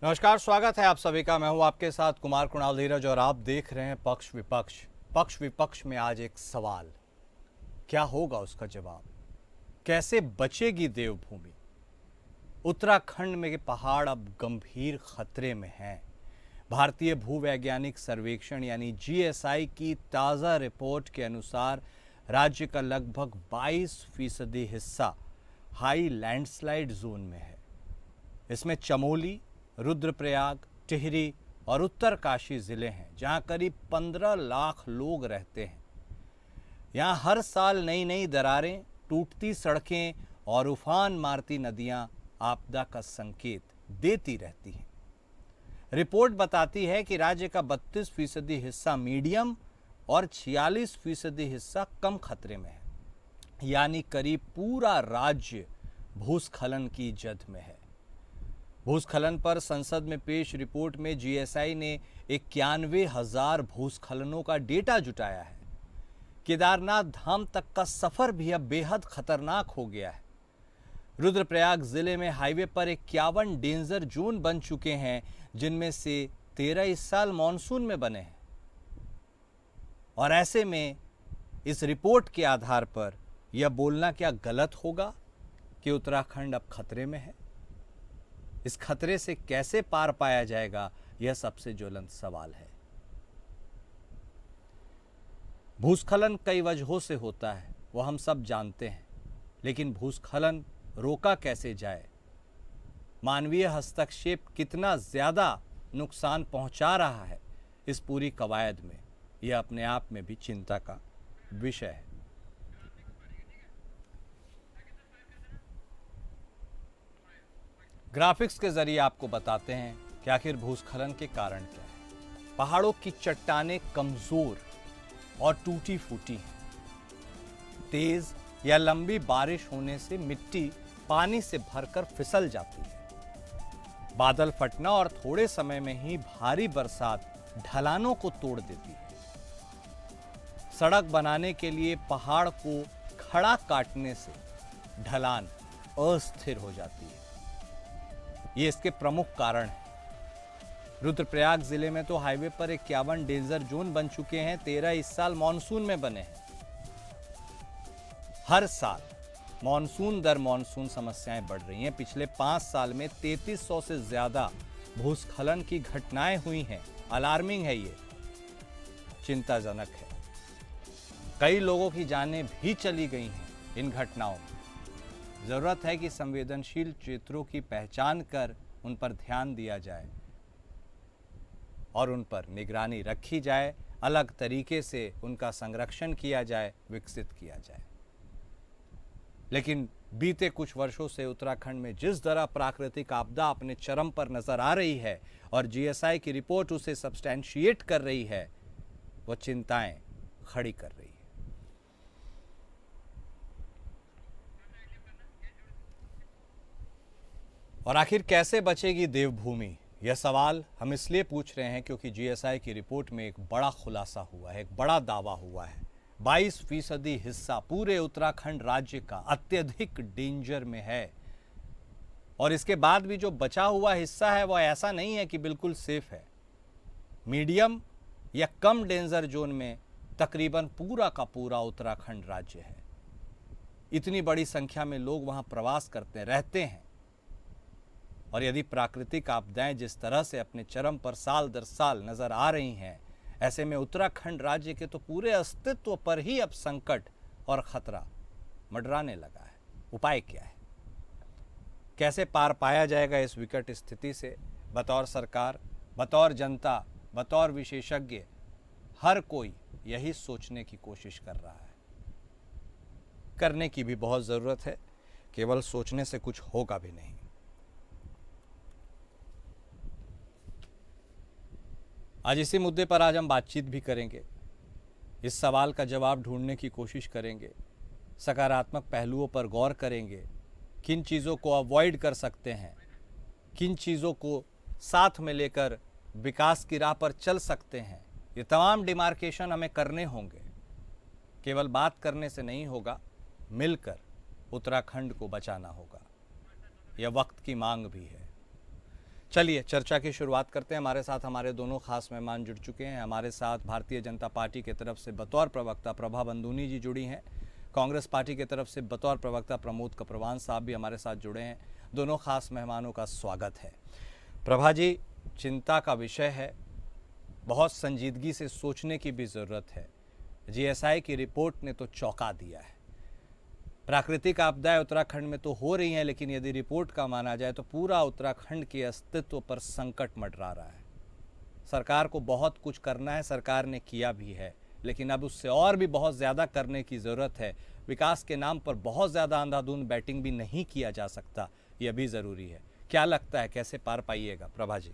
नमस्कार, स्वागत है आप सभी का। मैं हूं आपके साथ कुमार कुणाल धीरज और आप देख रहे हैं पक्ष विपक्ष। पक्ष विपक्ष में आज एक सवाल, क्या होगा उसका जवाब? कैसे बचेगी देवभूमि? उत्तराखंड में पहाड़ अब गंभीर खतरे में हैं। भारतीय भूवैज्ञानिक सर्वेक्षण यानी जीएसआई की ताज़ा रिपोर्ट के अनुसार राज्य का लगभग 22% हिस्सा हाई लैंडस्लाइड जोन में है। इसमें चमोली, रुद्रप्रयाग, टिहरी और उत्तरकाशी जिले हैं, जहां करीब 15 लाख लोग रहते हैं। यहां हर साल नई नई दरारें, टूटती सड़कें और उफान मारती नदियां आपदा का संकेत देती रहती हैं। रिपोर्ट बताती है कि राज्य का 32% हिस्सा मीडियम और 46% हिस्सा कम खतरे में है, यानी करीब पूरा राज्य भूस्खलन की जद में है। भूस्खलन पर संसद में पेश रिपोर्ट में जीएसआई ने 91,000 भूस्खलनों का डेटा जुटाया है। केदारनाथ धाम तक का सफर भी अब बेहद खतरनाक हो गया है। रुद्रप्रयाग जिले में हाईवे पर 51 डेंजर जोन बन चुके हैं, जिनमें से 13 इस साल मानसून में बने हैं। और ऐसे में इस रिपोर्ट के आधार पर यह बोलना क्या गलत होगा कि उत्तराखंड अब खतरे में है? इस खतरे से कैसे पार पाया जाएगा, यह सबसे ज्वलंत सवाल है। भूस्खलन कई वजहों से होता है, वो हम सब जानते हैं, लेकिन भूस्खलन रोका कैसे जाए? मानवीय हस्तक्षेप कितना ज्यादा नुकसान पहुंचा रहा है इस पूरी कवायद में, यह अपने आप में भी चिंता का विषय है। ग्राफिक्स के जरिए आपको बताते हैं कि आखिर भूस्खलन के कारण क्या है। पहाड़ों की चट्टानें कमजोर और टूटी फूटी हैं। तेज या लंबी बारिश होने से मिट्टी पानी से भरकर फिसल जाती है। बादल फटना और थोड़े समय में ही भारी बरसात ढलानों को तोड़ देती है। सड़क बनाने के लिए पहाड़ को खड़ा काटने से ढलान अस्थिर हो जाती है। ये इसके प्रमुख कारण हैं। रुद्रप्रयाग जिले में तो हाईवे पर 51 डेंजर जोन बन चुके हैं, 13 इस साल मानसून में बने हैं। हर साल मानसून दर मानसून समस्याएं बढ़ रही हैं। पिछले 5 साल में 3300 से ज्यादा भूस्खलन की घटनाएं हुई हैं। अलार्मिंग है, ये चिंताजनक है। कई लोगों की जानें भी चली गई हैं इन घटनाओं में। जरूरत है कि संवेदनशील क्षेत्रों की पहचान कर उन पर ध्यान दिया जाए और उन पर निगरानी रखी जाए, अलग तरीके से उनका संरक्षण किया जाए, विकसित किया जाए। लेकिन बीते कुछ वर्षों से उत्तराखंड में जिस तरह प्राकृतिक आपदा अपने चरम पर नजर आ रही है और जीएसआई की रिपोर्ट उसे सब्सटैंशिएट कर रही है, वो चिंताएं खड़ी कर रही है। और आखिर कैसे बचेगी देवभूमि? यह सवाल हम इसलिए पूछ रहे हैं क्योंकि जीएसआई की रिपोर्ट में एक बड़ा खुलासा हुआ है, एक बड़ा दावा हुआ है। 22% हिस्सा पूरे उत्तराखंड राज्य का अत्यधिक डेंजर में है। और इसके बाद भी जो बचा हुआ हिस्सा है वह ऐसा नहीं है कि बिल्कुल सेफ है। मीडियम या कम डेंजर जोन में तकरीबन पूरा का पूरा उत्तराखंड राज्य है। इतनी बड़ी संख्या में लोग वहां प्रवास करते रहते हैं। और यदि प्राकृतिक आपदाएं जिस तरह से अपने चरम पर साल दर साल नजर आ रही हैं, ऐसे में उत्तराखंड राज्य के तो पूरे अस्तित्व पर ही अब संकट और खतरा मंडराने लगा है। उपाय क्या है? कैसे पार पाया जाएगा इस विकट स्थिति से? बतौर सरकार, बतौर जनता, बतौर विशेषज्ञ, हर कोई यही सोचने की कोशिश कर रहा है। करने की भी बहुत जरूरत है, केवल सोचने से कुछ होगा भी नहीं। आज इसी मुद्दे पर आज हम बातचीत भी करेंगे। इस सवाल का जवाब ढूंढने की कोशिश करेंगे, सकारात्मक पहलुओं पर गौर करेंगे, किन चीज़ों को अवॉइड कर सकते हैं, किन चीज़ों को साथ में लेकर विकास की राह पर चल सकते हैं। ये तमाम डिमार्केशन हमें करने होंगे। केवल बात करने से नहीं होगा, मिलकर उत्तराखंड को बचाना होगा। यह वक्त की मांग भी है। चलिए चर्चा की शुरुआत करते हैं। हमारे साथ हमारे दोनों खास मेहमान जुड़ चुके हैं। हमारे साथ भारतीय जनता पार्टी की तरफ से बतौर प्रवक्ता प्रभा बंदूनी जी जुड़ी हैं। कांग्रेस पार्टी की तरफ से बतौर प्रवक्ता प्रमोद कप्रवान साहब भी हमारे साथ जुड़े हैं। दोनों खास मेहमानों का स्वागत है। प्रभा जी, चिंता का विषय है, बहुत संजीदगी से सोचने की भी ज़रूरत है। जीएसआई की रिपोर्ट ने तो चौंका दिया है। प्राकृतिक आपदाएं उत्तराखंड में तो हो रही हैं, लेकिन यदि रिपोर्ट का माना जाए तो पूरा उत्तराखंड के अस्तित्व पर संकट मंडरा रहा है। सरकार को बहुत कुछ करना है, सरकार ने किया भी है, लेकिन अब उससे और भी बहुत ज़्यादा करने की ज़रूरत है। विकास के नाम पर बहुत ज़्यादा अंधाधुंध बैटिंग भी नहीं किया जा सकता, यह भी ज़रूरी है। क्या लगता है, कैसे पार पाइएगा प्रभा जी?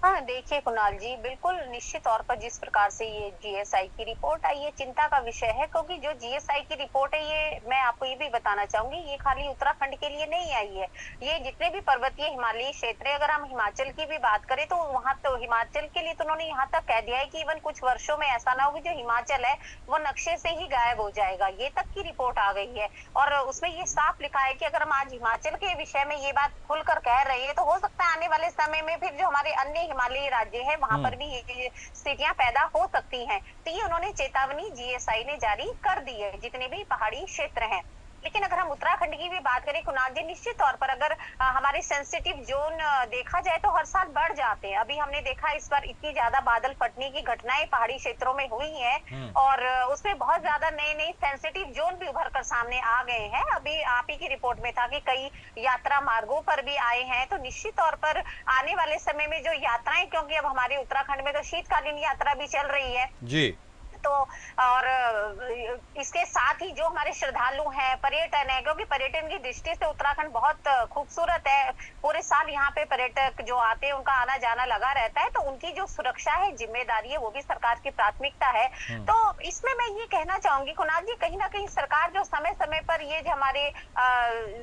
हाँ, देखिए कुणाल जी, बिल्कुल निश्चित तौर पर जिस प्रकार से ये जीएसआई की रिपोर्ट आई, ये चिंता का विषय है, क्योंकि जो जीएसआई की रिपोर्ट है, ये मैं आपको ये भी बताना चाहूंगी, ये खाली उत्तराखंड के लिए नहीं आई है। ये जितने भी पर्वतीय हिमालयी क्षेत्र है, अगर हम हिमाचल की भी बात करें तो वहां तो हिमाचल के लिए तो उन्होंने यहाँ तक कह दिया है कि इवन कुछ वर्षों में ऐसा ना हो कि जो हिमाचल है वो नक्शे से ही गायब हो जाएगा, ये तक की रिपोर्ट आ गई है। और उसमें ये साफ लिखा है कि अगर हम आज हिमाचल के विषय में ये बात खुलकर कह रहे हैं तो हो सकता है आने वाले समय में फिर जो हमारे अन्य हिमालयी राज्य है वहां पर भी ये स्थितियां पैदा हो सकती हैं। तो ये उन्होंने चेतावनी जीएसआई ने जारी कर दी है जितने भी पहाड़ी क्षेत्र हैं। लेकिन अगर हम उत्तराखंड की भी बात करें कुणाल जी, निश्चित तौर पर अगर हमारे सेंसिटिव जोन देखा जाए तो हर साल बढ़ जाते हैं। अभी हमने देखा इस बार इतनी ज्यादा बादल फटने की घटनाएं पहाड़ी क्षेत्रों में हुई हैं और उसमें बहुत ज्यादा नए नए सेंसिटिव जोन भी उभर कर सामने आ गए हैं। अभी आप ही की रिपोर्ट में था कि कई यात्रा मार्गों पर भी आए हैं। तो निश्चित तौर पर आने वाले समय में जो यात्राएं, क्योंकि अब हमारे उत्तराखंड में तो शीतकालीन यात्रा भी चल रही है जी। तो और इसके साथ ही जो हमारे श्रद्धालु हैं, पर्यटन है, क्योंकि पर्यटन की दृष्टि से उत्तराखंड बहुत खूबसूरत है। पूरे साल यहाँ पे पर्यटक जो आते हैं उनका आना जाना लगा रहता है, तो उनकी जो सुरक्षा है, जिम्मेदारी है, वो भी सरकार की प्राथमिकता है। तो इसमें मैं ये कहना चाहूंगी कुणाल जी, कहीं ना कहीं सरकार जो समय समय पर ये जो हमारे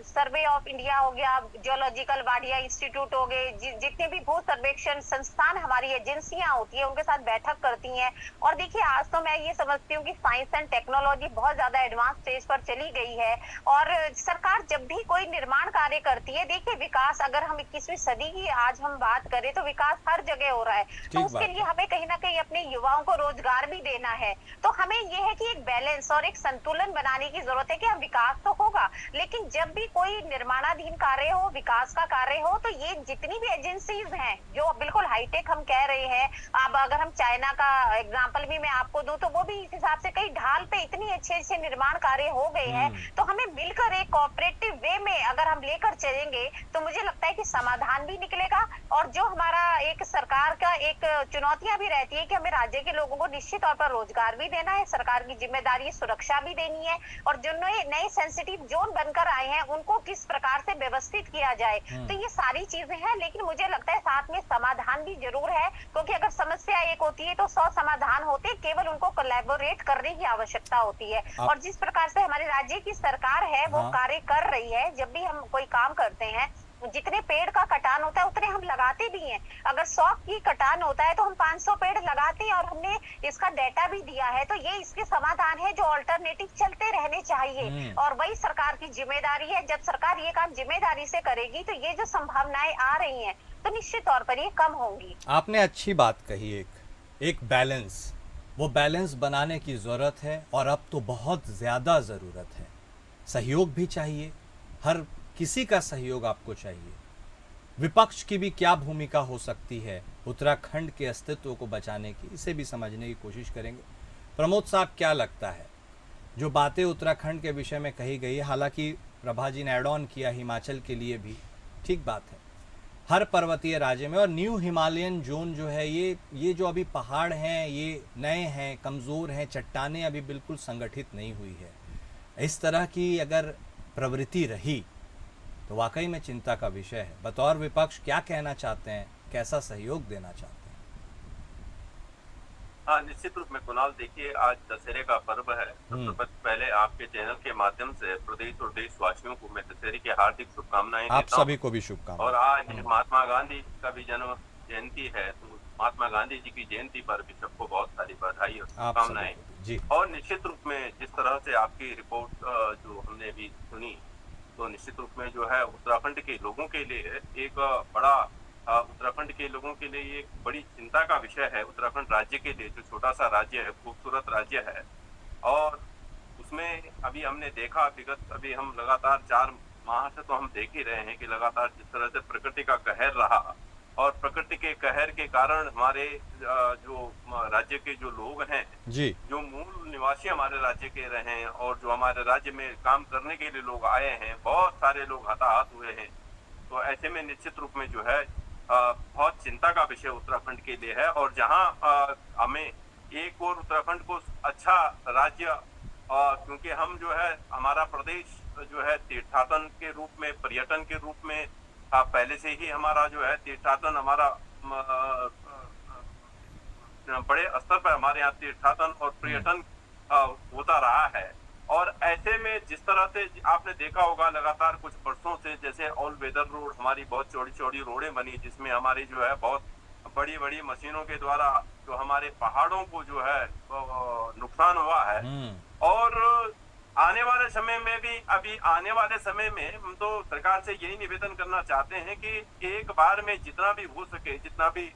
सर्वे ऑफ इंडिया हो गया, जियोलॉजिकल वाडिया इंस्टीट्यूट हो गए, जितने भी भू सर्वेक्षण संस्थान हमारी एजेंसियां होती है, उनके साथ बैठक करती हैं। और देखिए आज तो मैं ये समझती हूँ कि साइंस एंड टेक्नोलॉजी बहुत ज्यादा एडवांस स्टेज पर चली गई है और सरकार जब भी कोई निर्माण कार्य करती है, देखिए विकास, अगर हम 21वीं सदी की आज हम बात करें तो विकास हर जगह हो रहा है। तो उसके लिए हमें कहीं ना कहीं अपने युवाओं को रोजगार भी देना है। तो हमें यह है कि एक बैलेंस और एक संतुलन बनाने की जरूरत है कि हम विकास तो होगा, लेकिन जब भी कोई निर्माणाधीन कार्य हो, विकास का कार्य हो, तो ये जितनी भी एजेंसीज हैं जो बिल्कुल हाईटेक हम कह रहे हैं, अब अगर हम चाइना का एग्जाम्पल भी मैं आपको दूं तो वो भी इस हिसाब से कई ढाल पे इतनी अच्छे अच्छे निर्माण कार्य हो गए हैं। तो हमें मिलकर एक कोऑपरेटिव वे में अगर हम लेकर चलेंगे तो मुझे लगता है कि समाधान भी निकलेगा। और जो हमारा एक सरकार का एक चुनौतियां भी रहती है कि हमें राज्य के लोगों को निश्चित तौर पर रोजगार भी देना है, सरकार की जिम्मेदारी सुरक्षा भी देनी है, और जो नए सेंसिटिव जोन बनकर आए हैं उनको किस प्रकार से व्यवस्थित किया जाए। तो ये सारी चीजें हैं, लेकिन मुझे लगता है साथ में समाधान भी जरूर है, क्योंकि अगर समस्या एक होती है तो 100 समाधान होते, केवल उनको कोलैबोरेट करने की आवश्यकता होती है। और जिस प्रकार से हमारे राज्य की सरकार है वो कार्य कर रही है, जब भी हम कोई काम करते हैं जितने पेड़ का कटान होता है उतने हम लगाते भी हैं। अगर 100 की कटान होता है तो हम 500 पेड़ लगाते हैं, और हमने इसका डेटा भी दिया है। तो ये इसके समाधान है जो ऑल्टरनेटिव चलते रहने चाहिए, और वही सरकार की जिम्मेदारी है। जब सरकार ये काम जिम्मेदारी से करेगी तो ये जो संभावनाएं आ रही हैं तो निश्चित तौर पर ये कम होंगी। आपने अच्छी बात कही, एक बैलेंस, वो बैलेंस बनाने की ज़रूरत है, और अब तो बहुत ज़्यादा ज़रूरत है। सहयोग भी चाहिए, हर किसी का सहयोग आपको चाहिए। विपक्ष की भी क्या भूमिका हो सकती है उत्तराखंड के अस्तित्व को बचाने की, इसे भी समझने की कोशिश करेंगे। प्रमोद साहब, क्या लगता है जो बातें उत्तराखंड के विषय में कही गई है, हालांकि प्रभा जी ने ऐड ऑन किया हिमाचल के लिए भी, ठीक बात है, हर पर्वतीय राज्य में, और न्यू हिमालयन जोन जो है, ये जो अभी पहाड़ हैं ये नए हैं, कमज़ोर हैं, चट्टानें अभी बिल्कुल संगठित नहीं हुई है। इस तरह की अगर प्रवृत्ति रही तो वाकई में चिंता का विषय है। बतौर विपक्ष क्या कहना चाहते हैं, कैसा सहयोग देना चाहते हैं? हाँ, निश्चित रूप में कुणाल, देखिए आज दशहरे का पर्व है। सबसे पहले आपके चैनल के माध्यम से प्रदेश और देशवासियों को मैं दशहरे की हार्दिक शुभकामनाएं आप देता हूं। सभी को भी शुभकामनाएं। और आज महात्मा गांधी का भी जन्म जयंती है, तो महात्मा गांधी जी की जयंती पर भी सबको बहुत सारी बधाई और शुभकामनाएं। जी। और निश्चित रूप में जिस तरह से आपकी रिपोर्ट जो हमने अभी सुनी, तो निश्चित रूप में जो है उत्तराखंड के लोगों के लिए एक बड़ा उत्तराखंड के लोगों के लिए ये एक बड़ी चिंता का विषय है। उत्तराखंड राज्य के लिए जो छोटा सा राज्य है, खूबसूरत राज्य है, और उसमें अभी हमने देखा विगत अभी हम लगातार 4 माह से तो हम देख ही रहे हैं कि लगातार जिस तरह से प्रकृति का कहर रहा, और प्रकृति के कहर के कारण हमारे जो राज्य के जो लोग हैं, जी, जो मूल निवासी हमारे राज्य के रहे हैं और जो हमारे राज्य में काम करने के लिए लोग आए हैं, बहुत सारे लोग हताहत हुए हैं। तो ऐसे में निश्चित रूप में जो है बहुत चिंता का विषय उत्तराखंड के लिए है। और जहां हमें एक और उत्तराखंड को अच्छा राज्य, क्योंकि हम जो है हमारा प्रदेश जो है तीर्थाटन के रूप में, पर्यटन के रूप में पहले से ही हमारा जो है तीर्थाटन हमारा बड़े स्तर पर हमारे यहाँ तीर्थाटन और पर्यटन होता रहा है। और ऐसे में जिस तरह से आपने देखा होगा लगातार कुछ वर्षों से, जैसे ऑल वेदर रोड, हमारी बहुत चौड़ी चौड़ी रोडें बनी, जिसमें हमारी जो है बहुत बड़ी बड़ी मशीनों के द्वारा जो हमारे पहाड़ों को जो है नुकसान हुआ है। और आने वाले समय में भी, अभी आने वाले समय में हम तो सरकार से यही निवेदन करना चाहते हैं कि एक बार में जितना भी हो सके, जितना भी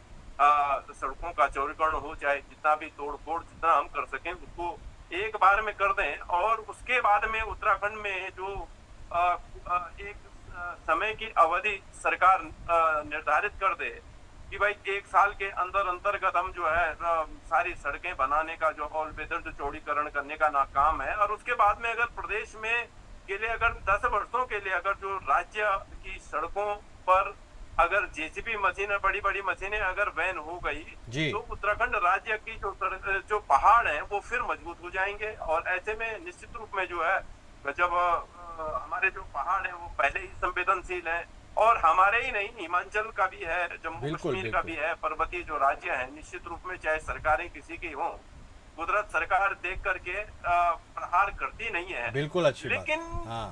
सड़कों का चौड़ीकरण हो जाए, जितना भी तोड़ फोड़ जितना हम कर सकें उसको एक बार में कर दें। और उसके बाद में उत्तराखंड में जो एक समय की अवधि सरकार निर्धारित कर दे कि भाई 1 साल के अंतर्गत हम जो है सारी सड़कें बनाने का जो ऑल वेदर जो चौड़ीकरण करने का ना काम है। और उसके बाद में अगर प्रदेश में के लिए अगर 10 वर्षों के लिए अगर जो राज्य की सड़कों पर अगर जेसीबी मशीनें, बड़ी बड़ी मशीनें अगर बैन हो गई, तो उत्तराखंड राज्य की जो पहाड़ हैं वो फिर मजबूत हो जाएंगे। और ऐसे में निश्चित रूप में जो है जब हमारे जो पहाड़ हैं वो पहले ही संवेदनशील हैं, और हमारे ही नहीं, हिमाचल का भी है, जम्मू कश्मीर का भी है, पर्वतीय जो राज्य है, निश्चित रूप में चाहे सरकारें किसी की हो, कुदरत सरकार देख करके प्रहार करती नहीं है। बिल्कुल अच्छी लेकिन हाँ।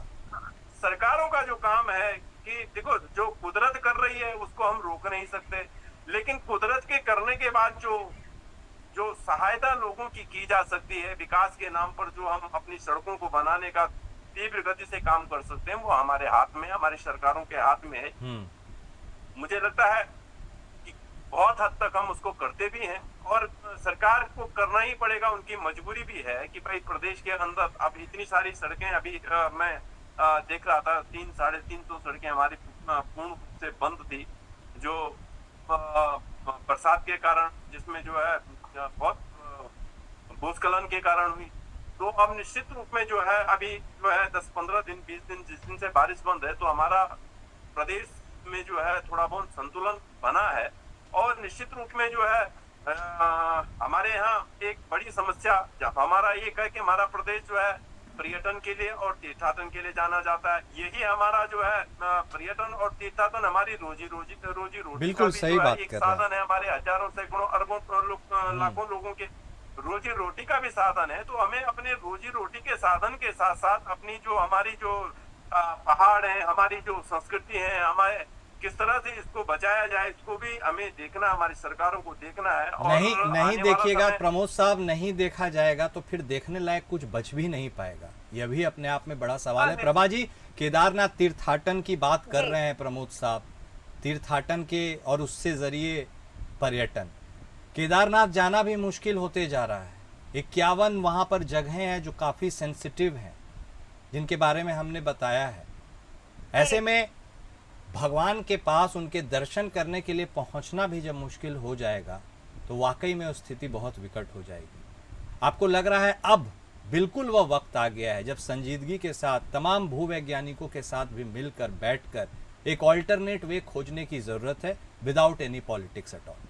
सरकारों का जो काम है कि देखो, जो कुदरत कर रही है उसको हम रोक नहीं सकते, लेकिन कुदरत के करने के बाद जो सहायता लोगों की जा सकती है विकास के नाम पर, जो हम अपनी सड़कों को बनाने का तीव्र गति से काम कर सकते हैं, वो हमारे हाथ में, हमारी सरकारों के हाथ में है। मुझे लगता है कि बहुत हद तक हम उसको करते भी हैं, और सरकार को करना ही पड़ेगा, उनकी मजबूरी भी है कि भाई प्रदेश के अंदर अब इतनी सारी सड़कें, अभी मैं देख रहा था 300-350 सड़कें हमारी पूर्ण रूप से बंद थी, जो बरसात के कारण, जिसमें जो है बहुत भूस्खलन के कारण हुई। तो अब निश्चित रूप में जो है अभी जो है 10-15 दिन, 20 दिन जिस दिन से बारिश बंद है, तो हमारा प्रदेश में जो है थोड़ा बहुत संतुलन बना है। और निश्चित रूप में जो है हमारे यहाँ एक बड़ी समस्या हमारा एक है कि हमारा प्रदेश जो है पर्यटन के लिए और तीर्थाटन के लिए जाना जाता है। यही हमारा जो है पर्यटन और तीर्थाटन हमारी रोजी रोटी बिल्कुल सही बात एक कर रहे हैं। साधन है, हमारे हजारों सैकड़ों अरबों लाखों लोगों के रोजी रोटी का भी साधन है। तो हमें अपने रोजी रोटी के साधन के साथ साथ अपनी जो हमारी जो पहाड़ है, हमारी जो संस्कृति है, हमारे किस तरह से इसको बचाया जाए, इसको भी हमें देखना, हमारी सरकारों को देखना है। और नहीं देखिएगा प्रमोद साहब, नहीं देखा जाएगा तो फिर देखने लायक कुछ बच भी नहीं पाएगा। यह भी अपने आप में बड़ा सवाल है। प्रभा जी, केदारनाथ तीर्थाटन की बात कर रहे हैं प्रमोद साहब, तीर्थाटन के और उससे जरिए पर्यटन, केदारनाथ जाना भी मुश्किल होते जा रहा है। 51 वहां पर जगहें हैं जो काफी सेंसिटिव हैं, जिनके बारे में हमने बताया है। ऐसे में भगवान के पास उनके दर्शन करने के लिए पहुंचना भी जब मुश्किल हो जाएगा, तो वाकई में स्थिति बहुत विकट हो जाएगी। आपको लग रहा है अब बिल्कुल वह वक्त आ गया है जब संजीदगी के साथ तमाम भूवैज्ञानिकों के साथ भी मिलकर बैठकर एक ऑल्टरनेट वे खोजने की जरूरत है, without any politics at all.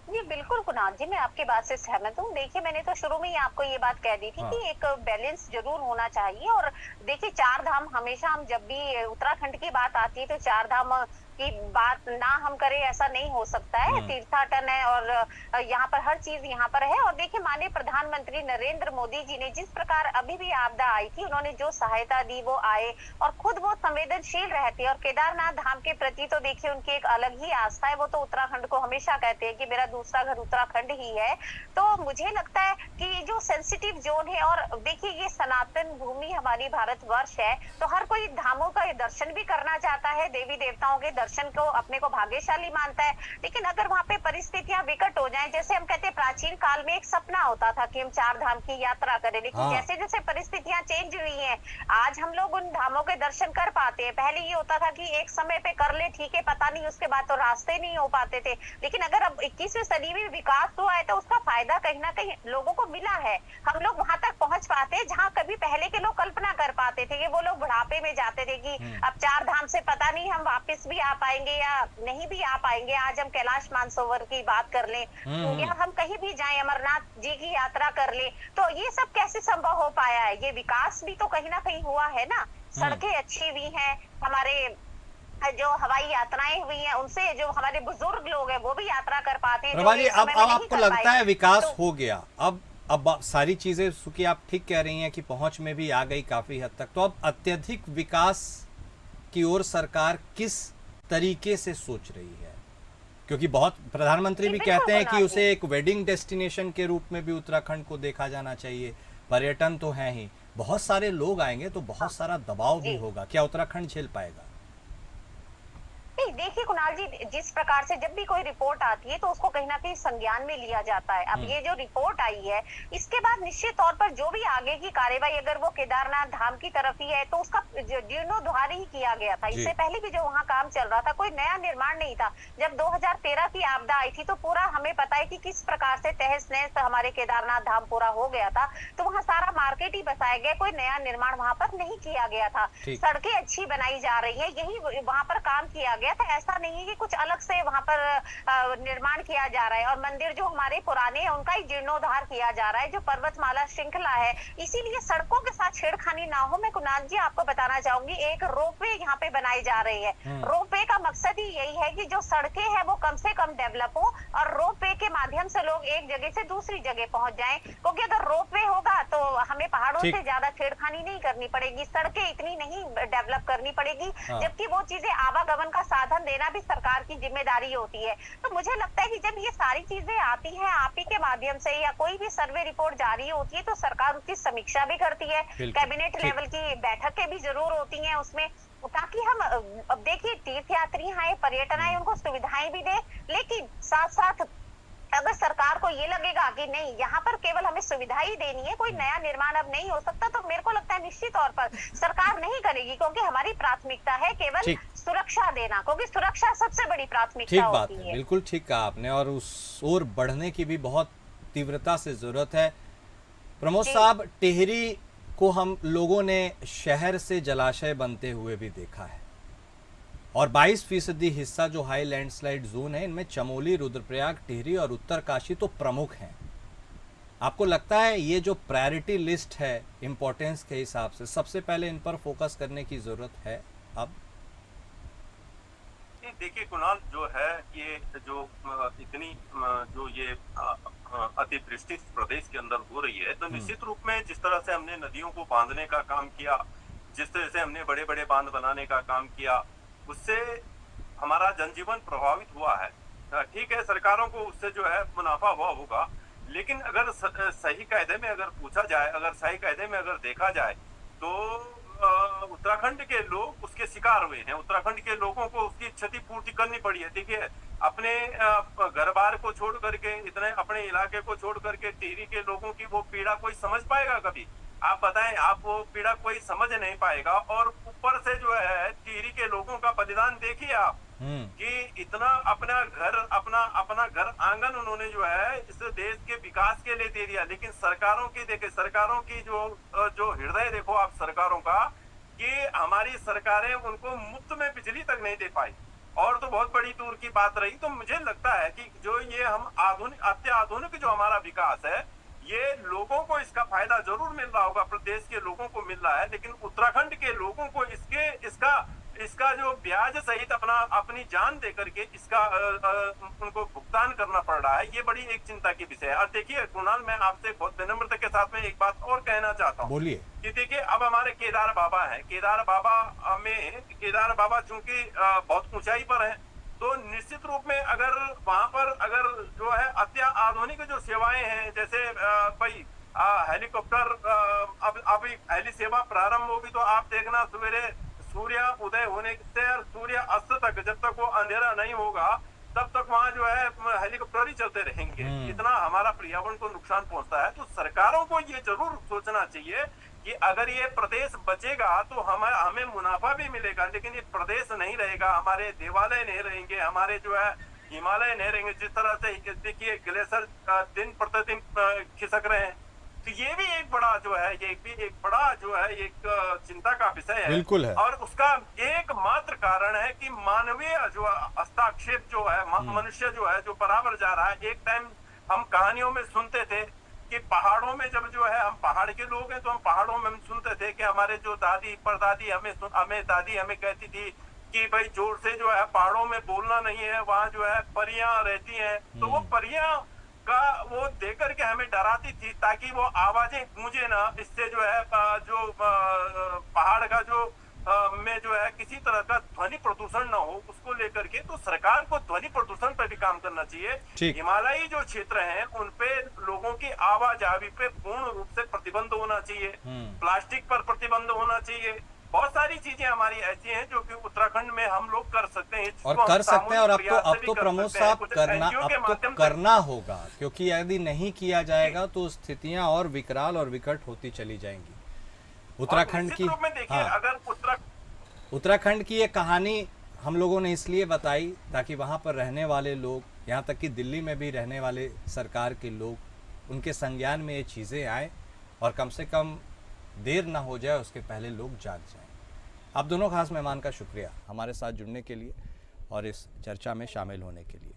जी बिल्कुल कुणाल जी, मैं आपकी बात से सहमत हूँ। देखिए, मैंने तो शुरू में ही आपको ये बात कह दी थी कि एक बैलेंस जरूर होना चाहिए। और देखिए, 4 धाम हमेशा, हम जब भी उत्तराखंड की बात आती है तो 4 धाम की बात ना हम करें, ऐसा नहीं हो सकता है। तीर्थाटन है और यहाँ पर हर चीज यहाँ पर है। और देखिए, माननीय प्रधानमंत्री नरेंद्र मोदी जी ने जिस प्रकार अभी भी आपदा आई थी, उन्होंने जो सहायता दी वो आए और खुद वो संवेदनशील रहते हैं। और केदारनाथ धाम के प्रति तो देखिए उनकी एक अलग ही आस्था है। वो तो उत्तराखंड को हमेशा कहते हैं कि मेरा दूसरा घर उत्तराखंड ही है। तो मुझे लगता है कि जो सेंसिटिव जोन है, और देखिए ये सनातन भूमि हमारी भारतवर्ष है, तो हर कोई धामों का दर्शन भी करना चाहता है, देवी देवताओं के दर्शन को अपने को भाग्यशाली मानता है। लेकिन अगर वहां पे परिस्थितियां विकट हो जाएं, जैसे हम कहते हैं प्राचीन काल में एक सपना होता था कि हम 4 धाम की यात्रा करें, लेकिन जैसे जैसे परिस्थितियां चेंज हुई हैं, आज हम लोग उन धामों के दर्शन कर पाते हैं। पहले ये होता था कि एक समय पे कर ले, ठीक है, पता नहीं उसके बाद तो रास्ते नहीं हो पाते थे। लेकिन अगर अब 21वीं सदी में विकास हुआ है तो उसका फायदा कहीं ना कहीं लोगों को मिला है। हम लोग वहां तक पहुंच पाते हैं जहां कभी पहले के लोग कल्पना कर पाते थे कि वो लोग बुढ़ापे में जाते थे कि अब 4 धाम से पता नहीं हम वापस भी आ पाएंगे या नहीं भी आ पाएंगे। आज हम कैलाश मानसरोवर की बात कर लें या हम कहीं भी जाएं, अमरनाथ जी की यात्रा कर लें, तो ये सब कैसे संभव हो पाया है? ये विकास भी तो कहीं ना कहीं हुआ है ना। सड़कें अच्छी हुई हैं, हमारे जो हवाई यात्राएं हुई हैं, उनसे जो हमारे बुजुर्ग लोग हैं वो भी यात्रा कर पाते हैं। प्रभा जी, अब आपको लगता है विकास तो, हो गया, अब सारी चीजें, चूंकि आप ठीक कह रही हैं कि पहुंच में भी आ गई काफी हद तक, तो अब अत्यधिक विकास की ओर सरकार किस तरीके से सोच रही है? क्योंकि बहुत प्रधानमंत्री भी कहते हैं कि उसे एक वेडिंग डेस्टिनेशन के रूप में भी उत्तराखंड को देखा जाना चाहिए। पर्यटन तो है ही, बहुत सारे लोग आएंगे तो बहुत सारा दबाव भी होगा, क्या उत्तराखंड झेल पाएगा? देखिए कुणाल जी, जिस प्रकार से जब भी कोई रिपोर्ट आती है तो उसको कहीं ना कहीं संज्ञान में लिया जाता है। अब ये जो रिपोर्ट आई है, इसके बाद निश्चित तौर पर जो भी आगे की कार्यवाही, अगर वो केदारनाथ धाम की तरफ ही है तो उसका जीर्णोद्धार ही किया गया था। इससे पहले भी जो वहाँ काम चल रहा था, कोई नया निर्माण नहीं था। जब 2013 की आपदा आई थी तो पूरा हमें पता है कि किस प्रकार से तहस नहस हमारे केदारनाथ धाम पूरा हो गया था। तो वहाँ सारा मार्केट ही बसाया गया, कोई नया निर्माण वहाँ पर नहीं किया गया था। सड़कें अच्छी बनाई जा रही है, यही वहाँ पर काम किया गया था। ऐसा नहीं है कि कुछ अलग से वहां पर निर्माण किया जा रहा है। और मंदिर जो हमारे पुराने हैं उनका ही जीर्णोद्धार किया जा रहा है, जो पर्वतमाला श्रृंखला है। इसीलिए सड़कों के साथ छेड़खानी ना हो। मैं कुणाल जी आपको बताना चाहूंगी, एक रोपवे यहाँ पे बनाई जा रही है। रोपवे का मकसद ही यही है कि जो सड़कें हैं वो कम से कम डेवलप हो और रोपवे के माध्यम से लोग एक जगह से दूसरी जगह पहुंच जाएं। क्योंकि अगर रोपवे होगा तो हमें पहाड़ों से ज्यादा छेड़खानी नहीं करनी पड़ेगी, सड़कें इतनी नहीं डेवलप करनी पड़ेगी, जबकि वो चीजें आवागमन का साधन देना भी सरकार की जिम्मेदारी होती है। तो मुझे लगता है कि जब ये सारी चीजें आती हैं आप ही के माध्यम से या कोई भी सर्वे रिपोर्ट जारी होती है तो सरकार उसकी समीक्षा भी करती है। कैबिनेट लेवल की बैठकें भी जरूर होती हैं उसमें, ताकि हम अब देखिए तीर्थयात्री आए, पर्यटन आए, उनको सुविधाएं भी दे। लेकिन साथ साथ अगर सरकार को ये लगेगा कि नहीं यहाँ पर केवल हमें सुविधा ही देनी है, कोई नया निर्माण अब नहीं हो सकता, तो मेरे को लगता है निश्चित तौर पर सरकार नहीं करेगी। क्योंकि हमारी प्राथमिकता है केवल सुरक्षा देना, क्योंकि सुरक्षा सबसे बड़ी प्राथमिकता होती है। बिल्कुल ठीक कहा आपने, और उस ओर बढ़ने की भी बहुत तीव्रता से जरूरत है। प्रमोद साहब, टिहरी को हम लोगों ने शहर से जलाशय बनते हुए भी देखा है, और 22% हिस्सा जो हाई लैंडस्लाइड जोन है, इनमें चमोली, रुद्रप्रयाग, टिहरी और उत्तरकाशी तो प्रमुख हैं। आपको लगता है ये जो प्रायोरिटी लिस्ट है इंपॉर्टेंस के हिसाब से, सबसे पहले इन पर फोकस करने की जरूरत है अब? देखिए कुणाल, जो है ये जो इतनी जो ये अतिवृष्टि प्रदेश के अंदर हो रही है, तो निश्चित रूप में जिस तरह से हमने नदियों को बांधने का काम किया, जिस तरह से हमने बड़े बड़े बांध बनाने का काम किया, उससे हमारा जनजीवन प्रभावित हुआ है। ठीक है, सरकारों को उससे जो है मुनाफा हुआ होगा, लेकिन अगर सही कायदे में अगर पूछा जाए, अगर सही कायदे में अगर देखा जाए, तो उत्तराखंड के लोग उसके शिकार हुए हैं। उत्तराखंड के लोगों को उसकी क्षतिपूर्ति करनी पड़ी है। देखिए, अपने घर बार को छोड़ करके, इतने अपने इलाके को छोड़ करके टिहरी के लोगों की वो पीड़ा कोई समझ पाएगा कभी? आप बताएं, आप वो पीड़ा कोई समझ नहीं पाएगा। और ऊपर से जो है टिहरी के लोगों का बलिदान देखिए आप, कि इतना अपना घर आंगन उन्होंने जो है इस देश के विकास के लिए दे दिया। लेकिन सरकारों की देखिए, सरकारों की जो हृदय देखो आप सरकारों का, कि हमारी सरकारें उनको मुफ्त में बिजली तक नहीं दे पाई, और तो बहुत बड़ी दूर की बात रही। तो मुझे लगता है कि जो ये हम अत्याधुनिक जो हमारा विकास है, ये लोगों को इसका फायदा जरूर मिल रहा होगा, प्रदेश के लोगों को मिल रहा है, लेकिन उत्तराखंड के लोगों को इसका इसका जो ब्याज सहित अपनी जान दे करके इसका उनको भुगतान करना पड़ रहा है, ये बड़ी एक चिंता की विषय है। और देखिए कुणाल, मैं आपसे बहुत विनम्रता के साथ में एक बात और कहना चाहता हूँ। बोलिए। कि देखिए अब हमारे केदार बाबा हैं, केदार बाबा चूंकि बहुत ऊंचाई पर हैं, तो निश्चित रूप में अगर वहां पर अगर जो है अत्याधुनिक जो सेवाएं हैं, जैसे भाई हेलीकॉप्टर, अब अभी हेली सेवा प्रारंभ होगी तो आप देखना सवेरे सूर्य उदय होने से और सूर्य अस्त तक, जब तक वो अंधेरा नहीं होगा तब तक वहाँ जो है हेलीकॉप्टर ही चलते रहेंगे। इतना हमारा पर्यावरण को नुकसान पहुंचता है। तो सरकारों को ये जरूर सोचना चाहिए कि अगर ये प्रदेश बचेगा तो हमें मुनाफा भी मिलेगा, लेकिन ये प्रदेश नहीं रहेगा, हमारे देवालय नहीं रहेंगे, हमारे जो है हिमालय नहीं रहेंगे। जिस तरह से देखिए ग्लेशियर दिन प्रतिदिन खिसक रहे हैं, तो ये भी एक बड़ा जो है, ये भी एक बड़ा जो है एक चिंता का विषय है। बिल्कुल है। और उसका एकमात्र कारण है कि मानवीय जो हस्तक्षेप जो है, मनुष्य जो है जो बराबर जा रहा है। एक टाइम हम कहानियों में सुनते थे कि पहाड़ों में जब जो है, हम पहाड़ के लोग हैं तो हम पहाड़ों में हम सुनते थे कि हमारे जो दादी परदादी दादी हमें कहती थी कि भाई जोर से जो है पहाड़ों में बोलना नहीं है, वहाँ जो है परियां रहती हैं। तो वो परियां का वो देकर के हमें डराती थी ताकि वो आवाजें गूंजे ना, इससे जो है जो पहाड़ का जो में जो है किसी तरह का ध्वनि प्रदूषण ना हो, उसको लेकर के तो सरकार को ध्वनि प्रदूषण पर भी काम करना चाहिए। हिमालयी जो क्षेत्र हैं उन पे लोगों की आवाजाही पे पूर्ण रूप से प्रतिबंध होना चाहिए, प्लास्टिक पर प्रतिबंध होना चाहिए। बहुत सारी चीजें हमारी ऐसी हैं जो कि उत्तराखंड में हम लोग कर सकते हैं और कर सकते हैं। और अब तो प्रमोद साहब करना होगा, क्योंकि यदि नहीं किया जाएगा तो स्थितियां और विकराल और विकट होती चली जाएंगी। उत्तराखंड की अगर उत्तराखंड की ये कहानी हम लोगों ने इसलिए बताई ताकि वहां पर रहने वाले लोग, यहाँ तक कि दिल्ली में भी रहने वाले सरकार के लोग, उनके संज्ञान में ये चीज़ें आए और कम से कम देर ना हो जाए, उसके पहले लोग जाग जाएं। आप दोनों खास मेहमान का शुक्रिया हमारे साथ जुड़ने के लिए और इस चर्चा में शामिल होने के लिए।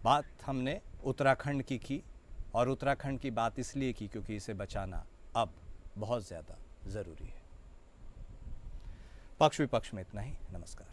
बात हमने उत्तराखंड की और उत्तराखंड की बात इसलिए की क्योंकि इसे बचाना अब बहुत ज़्यादा ज़रूरी है। पक्ष विपक्ष में इतना ही। नमस्कार।